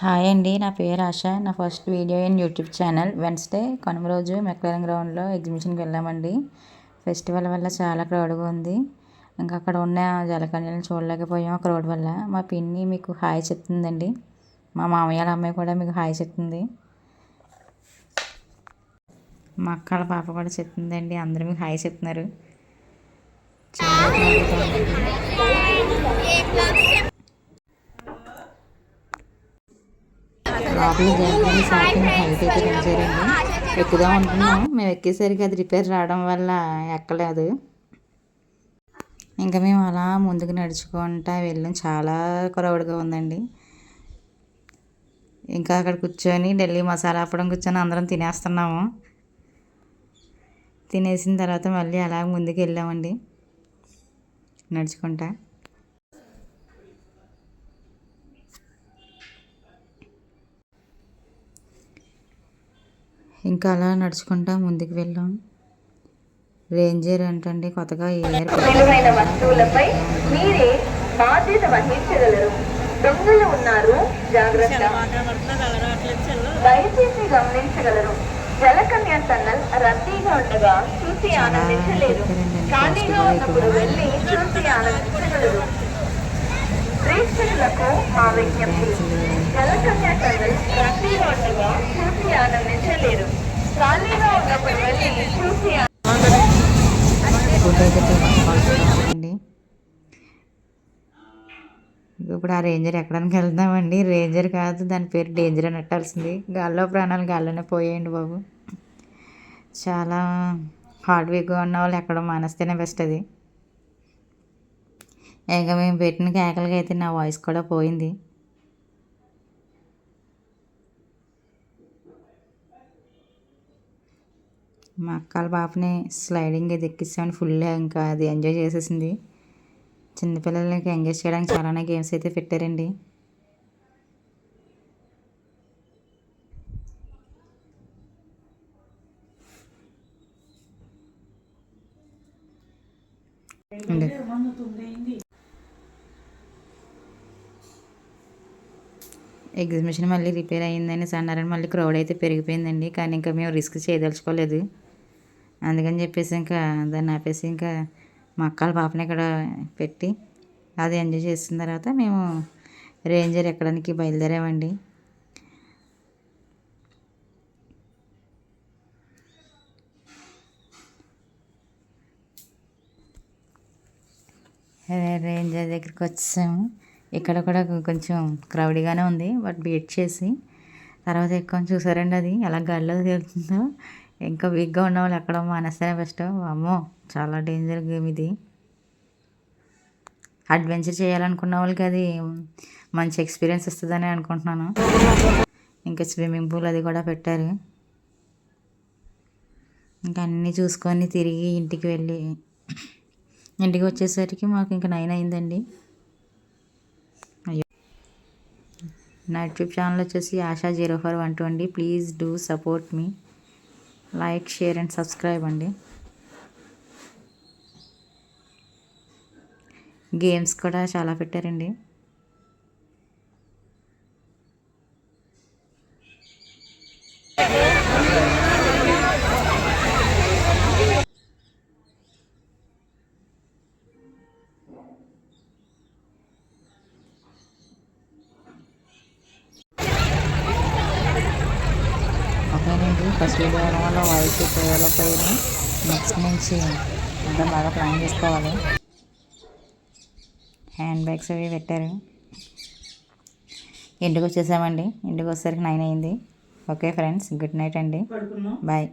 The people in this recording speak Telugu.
హాయ్ అండి, నా పేరు ఆశ. నా first video in YouTube channel. Wednesday Kanuma రోజు మెక్లారెన్ గ్రౌండ్లో ఎగ్జిబిషన్కి వెళ్ళామండి. ఫెస్టివల్ వల్ల చాలా క్రౌడ్గా ఉంది. ఇంకా అక్కడ ఉన్న జలకన్యలను చూడలేకపోయాం క్రౌడ్ వల్ల. మా పిన్ని మీకు హాయ్ చెప్తుందండి. మా మామయ్య అమ్మాయి కూడా మీకు హాయ్ చెప్తుంది. మా అక్కల పాప కూడా చెప్తుందండి. అందరూ మీకు హాయ్ చెప్తున్నారు. చాలా క్రౌడ్గా లోపలికి జరగని షాపింగ్ హైట్ అయితే పెంచారండి. ఎక్కుదాం అనుకున్నాం. మేము ఎక్కేసరికి అది రిపేర్ రావడం వల్ల ఎక్కలేదు. ఇంకా మేము అలా ముందుకు నడుచుకుంటా వెళ్ళాం. చాలా క్రౌడ్గా ఉందండి. ఇంకా అక్కడ కూర్చొని ఢిల్లీ మసాలా అప్పడం కూర్చొని అందరం తినేస్తున్నాము. తినేసిన తర్వాత మళ్ళీ అలా ముందుకు వెళ్ళామండి నడుచుకుంటా. ఇంకా అలా నడుచుకుంటా ముందుకు వెళ్ళాం. రేంజర్ అంటండి కొత్తగా విలువైన వస్తువులపై మీరే బాధ్యత వహించగలరు. దొంగలు ఉన్నారు, జాగ్రత్త. దయచేసి గమనించగలరు. జలకన్య టన్నల్ రద్దీగా ఉండగా చూసి ఆనందించలేరు. ఖాళీగా ఉన్నప్పుడు వెళ్ళి చూసి ఆనందించగలరు. ప్రేక్షకులకు మా విజ్ఞప్తి, జలకన్య టన్నల్ రద్దీగా ఉండగా చూసి ఆనందించలేరు. ఖాళీగా ఉన్నప్పుడు వెళ్ళి చూసి అండి. ఇప్పుడు ఆ రేంజర్ ఎక్కడానికి వెళ్దామండి. రేంజర్ కాదు, దాని పేరు డేంజర్ అని పెట్టాల్సింది. గాల్లో ప్రాణాలు గాల్లోనే పోయాయండి బాబు. చాలా హార్డ్ వీక్గా ఉన్న వాళ్ళు ఎక్కడం మానేస్తేనే బెస్ట్ అది. ఇంకా మేము పెట్టిన కేకలకి అయితే నా వాయిస్ కూడా పోయింది. మా అక్కల పాపని స్లైడింగ్ ఇది ఎక్కిస్తామని ఫుల్గా ఇంకా అది ఎంజాయ్ చేసేసింది. చిన్నపిల్లలకి ఎంగేజ్ చేయడానికి చాలానే గేమ్స్ అయితే పెట్టారండి. ఎగ్జిబిషన్ మళ్ళీ రిపేర్ అయ్యిందని అన్నారని మళ్ళీ క్రౌడ్ అయితే పెరిగిపోయిందండి. కానీ ఇంకా మేము రిస్క్ చేయదలుచుకోలేదు. అందుకని చెప్పేసి ఇంకా దాన్ని ఆపేసి ఇంకా మా అక్కల పాపని ఇక్కడ పెట్టి అది ఎంజాయ్ చేసిన తర్వాత మేము రేంజర్ ఎక్కడానికి బయలుదేరామండి. రేంజర్ దగ్గరికి వచ్చాము. ఇక్కడ కూడా కొంచెం క్రౌడీగానే ఉంది. బట్ బీట్ చేసి తర్వాత ఎక్కువ చూసారండి అది ఎలా గాల్లో తేలుతుందో. ఇంకా వీక్గా ఉన్న వాళ్ళు ఎక్కడో మానేస్తేనే బెస్ట్. అమ్మో, చాలా డేంజర్ గేమ్ ఇది. అడ్వెంచర్ చేయాలనుకున్న వాళ్ళకి అది మంచి ఎక్స్పీరియన్స్ ఇస్తుందని అనుకుంటున్నాను. ఇంకా స్విమ్మింగ్ పూల్ అది కూడా పెట్టారు. ఇంకా అన్నీ చూసుకొని తిరిగి ఇంటికి వచ్చేసరికి మాకు ఇంకా 9 అయిందండి. అయ్యో, నా యూట్యూబ్ ఛానల్ వచ్చేసి ఆశా0412 అండి. Please do support me. Like, share and subscribe అండి. గేమ్స్ కూడా చాలా పెట్టారండి. ఓకేనండి, ఫస్ట్ వీడియో అవడం వల్ల వాయిస్ డెవలప్ అయ్యింది. నెక్స్ట్ నుంచి అంతా బాగా ప్లాన్ చేసుకోవాలి. హ్యాండ్ బ్యాగ్స్ అవి పెట్టారు. ఇంటికి వచ్చేసామండి. ఇంటికి వచ్చేసరికి 9 అయింది. ఓకే ఫ్రెండ్స్, గుడ్ నైట్ అండి. బాయ్.